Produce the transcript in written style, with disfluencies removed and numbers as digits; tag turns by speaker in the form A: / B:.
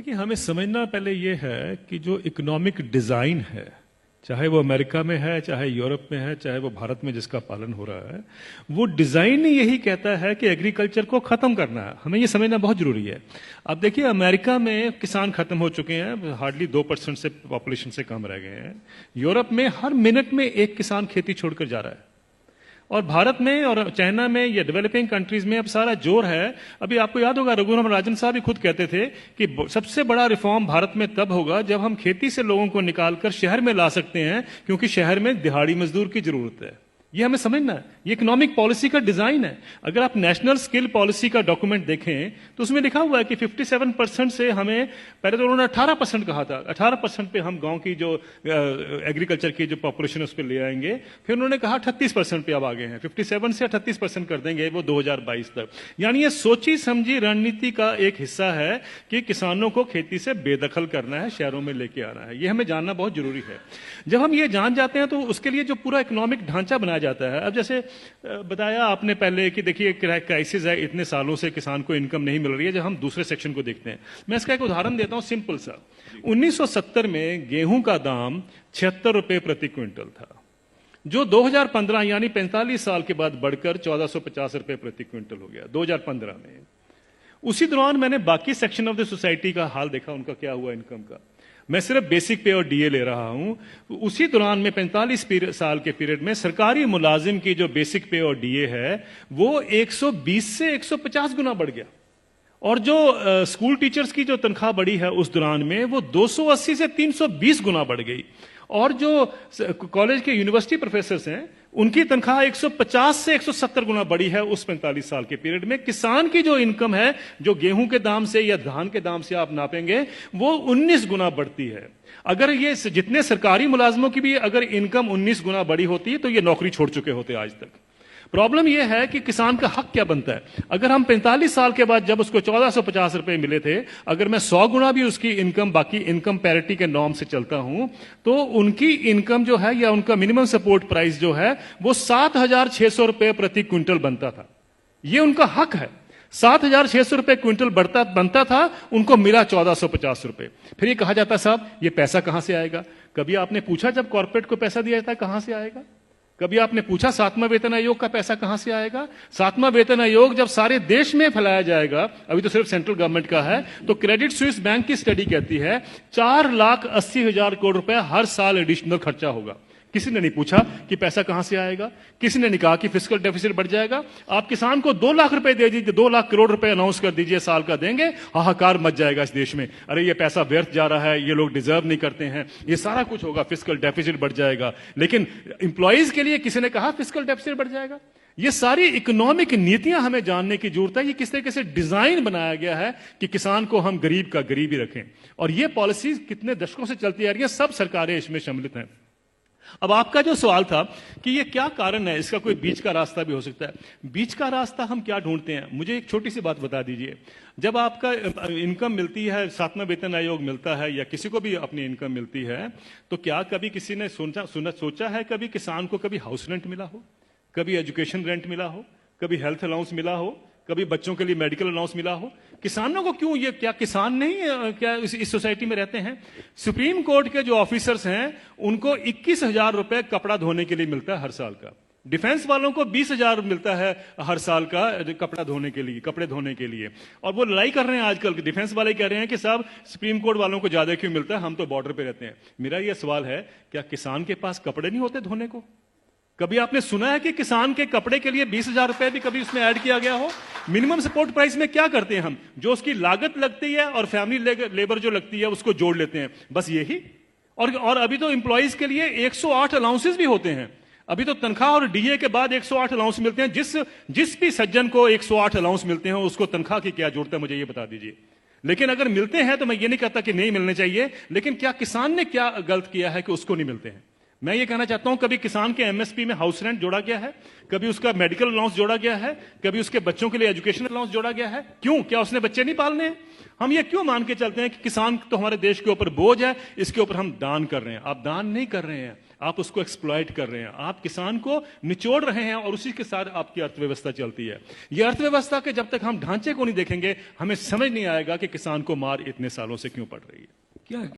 A: देखिए, हमें समझना पहले ये है कि जो इकोनॉमिक डिजाइन है, चाहे वो अमेरिका में है, चाहे यूरोप में है, चाहे वो भारत में जिसका पालन हो रहा है, वो डिजाइन ही यही कहता है कि एग्रीकल्चर को खत्म करना है। हमें ये समझना बहुत जरूरी है। अब देखिए, अमेरिका में किसान खत्म हो चुके हैं, हार्डली 2% से पॉपुलेशन से कम रह गए हैं। यूरोप में हर मिनट में एक किसान खेती छोड़कर जा रहा है, और भारत में और चाइना में या डेवलपिंग कंट्रीज में अब सारा जोर है। अभी आपको याद होगा, रघुराम राजन साहब भी खुद कहते थे कि सबसे बड़ा रिफॉर्म भारत में तब होगा जब हम खेती से लोगों को निकालकर शहर में ला सकते हैं, क्योंकि शहर में दिहाड़ी मजदूर की जरूरत है। ये हमें समझना है, ये इकोनॉमिक पॉलिसी का डिजाइन है। अगर आप नेशनल स्किल पॉलिसी का डॉक्यूमेंट देखें तो उसमें लिखा हुआ है कि 57% से हमें, पहले तो उन्होंने 18% कहा था, 18% पे हम गांव की जो एग्रीकल्चर की जो पॉपुलेशन है उस पर ले आएंगे। फिर उन्होंने कहा 38% पे अब आ गए हैं, 57 से 38% कर देंगे वो 2022 तक। यानी ये सोची समझी रणनीति का एक हिस्सा है कि किसानों को खेती से बेदखल करना है, शहरों में लेके आना है। ये हमें जानना बहुत जरूरी है। जब हम ये जान जाते हैं तो उसके लिए जो पूरा इकोनॉमिक ढांचा बनाया जाता है। अब जैसे बताया आपने पहले कि देखिए क्राइसिस है, इतने सालों से किसान को इनकम नहीं मिल रही है। जब हम दूसरे सेक्शन को देखते हैं, मैं इसका एक उदाहरण देता हूं सिंपल सा। 1970 में गेहूं का दाम 76 रुपए प्रति क्विंटल था, जो 2015 यानी 45 साल के बाद बढ़कर 1450 रुपए प्रति क्विंटल हो गया 2015 में। उसी दौरान मैंने बाकी सेक्शन ऑफ द सोसाइटी का हाल देखा, उनका क्या हुआ इनकम का। मैं सिर्फ बेसिक पे और डीए ले रहा हूं। उसी दौरान में 45 साल के पीरियड में सरकारी मुलाजिम की जो बेसिक पे और डीए है वो 120 से 150 गुना बढ़ गया, और जो स्कूल टीचर्स की जो तनख्वाह बढ़ी है उस दौरान में वो 280 से 320 गुना बढ़ गई। और जो कॉलेज के यूनिवर्सिटी प्रोफेसर्स हैं उनकी तनख्वाह 150 से 170 गुना बढ़ी है उस 45 साल के पीरियड में। किसान की जो इनकम है, जो गेहूं के दाम से या धान के दाम से आप नापेंगे, वो 19 गुना बढ़ती है। अगर ये जितने सरकारी मुलाजमों की भी अगर इनकम 19 गुना बढ़ी होती तो ये नौकरी छोड़ चुके होते आज तक। प्रॉब्लम यह है कि किसान का हक क्या बनता है। अगर हम 45 साल के बाद जब उसको 1450 रुपए मिले थे, अगर मैं 100 गुना भी उसकी इनकम बाकी इनकम पैरिटी के नॉर्म से चलता हूं, तो उनकी इनकम जो है या उनका मिनिमम सपोर्ट प्राइस जो है वो 7,600 रुपए प्रति क्विंटल बनता था। ये उनका हक है। 7,600 रुपए क्विंटल बनता था, उनको मिला 1450 रुपए। फिर ये कहा जाता साहब ये पैसा कहां से आएगा। कभी आपने पूछा जब कॉर्पोरेट को पैसा दिया जाता है कहां से आएगा? कभी आपने पूछा 7वां वेतन आयोग का पैसा कहां से आएगा? 7वां वेतन आयोग जब सारे देश में फैलाया जाएगा, अभी तो सिर्फ सेंट्रल गवर्नमेंट का है, तो क्रेडिट स्विस बैंक की स्टडी कहती है 4,80,000 करोड़ रुपए हर साल एडिशनल खर्चा होगा। किसी ने नहीं पूछा कि पैसा कहां से आएगा। किसी ने नहीं कहा कि फिस्कल डेफिसिट बढ़ जाएगा। आप किसान को 2 लाख रुपए दे दीजिए, 2 लाख करोड़ रुपए अनाउंस कर दीजिए साल का देंगे, हाहाकार मच जाएगा इस देश में। अरे ये पैसा व्यर्थ जा रहा है, ये लोग डिजर्व नहीं करते हैं, ये सारा कुछ होगा, फिस्कल डेफिसिट बढ़ जाएगा। लेकिन इंप्लॉइज के लिए किसी ने कहा फिस्कल डेफिसिट बढ़ जाएगा? ये सारी इकोनॉमिक नीतियां हमें जानने की जरूरत है। ये किस तरीके से डिजाइन बनाया गया है कि किसान को हम गरीब का गरीब ही रखें, और ये पॉलिसी कितने दशकों से चलती आ रही है, सब सरकारें इसमें सम्मिलित हैं। अब आपका जो सवाल था कि ये क्या कारण है, इसका कोई बीच का रास्ता भी हो सकता है। बीच का रास्ता हम क्या ढूंढते हैं, मुझे एक छोटी सी बात बता दीजिए। जब आपका इनकम मिलती है, 7वां वेतन आयोग मिलता है या किसी को भी अपनी इनकम मिलती है, तो क्या कभी किसी ने सोचा है कभी किसान को कभी हाउस रेंट मिला हो, कभी एजुकेशन रेंट मिला हो, कभी हेल्थ अलाउंस मिला हो, कभी बच्चों के लिए मेडिकल अलाउंस मिला हो? किसानों को क्यों, ये क्या किसान नहीं क्या इस सोसाइटी में रहते हैं? सुप्रीम कोर्ट के जो ऑफिसर्स हैं उनको 21,000 रुपए कपड़ा धोने के लिए मिलता है हर साल का। डिफेंस वालों को 20,000 मिलता है हर साल का कपड़ा धोने के लिए, कपड़े धोने के लिए। और वो लड़ाई कर रहे हैं आजकल, डिफेंस वाले कह रहे हैं कि साहब सुप्रीम कोर्ट वालों को ज्यादा क्यों मिलता है, हम तो बॉर्डर पे रहते हैं। मेरा यह सवाल है, क्या किसान के पास कपड़े नहीं होते धोने को? कभी आपने सुना है कि किसान के कपड़े के लिए 20,000 रुपए भी कभी उसमें ऐड किया गया हो? मिनिमम सपोर्ट प्राइस में क्या करते हैं हम, जो उसकी लागत लगती है और फैमिली लेबर जो लगती है उसको जोड़ लेते हैं, बस यही। और अभी तो एम्प्लॉइज के लिए 108 अलाउंसेस भी होते हैं। अभी तो तनख्वाह और डीए के बाद 108 अलाउंस मिलते हैं। जिस भी सज्जन को 108 अलाउंस मिलते हैं उसको तनख्वाह की क्या जरूरत है, मुझे ये बता दीजिए। लेकिन अगर मिलते हैं तो मैं ये नहीं कहता कि नहीं मिलने चाहिए, लेकिन क्या किसान ने क्या गलत किया है कि उसको नहीं मिलते हैं? मैं ये कहना चाहता हूं, कभी किसान के एमएसपी में हाउस रेंट जोड़ा गया है, कभी उसका मेडिकल अलाउंस जोड़ा गया है, कभी उसके बच्चों के लिए एजुकेशन अलाउंस जोड़ा गया है? क्यों? क्या उसने बच्चे नहीं पालने हैं? हम ये क्यों मान के चलते हैं कि किसान तो हमारे देश के ऊपर बोझ है, इसके ऊपर हम दान कर रहे हैं? आप दान नहीं कर रहे हैं, आप उसको एक्सप्लॉइट कर रहे हैं, आप किसान को निचोड़ रहे हैं और उसी के साथ आपकी अर्थव्यवस्था चलती है। यह अर्थव्यवस्था के जब तक हम ढांचे को नहीं देखेंगे, हमें समझ नहीं आएगा कि किसान को मार इतने सालों से क्यों पड़ रही है।
B: क्या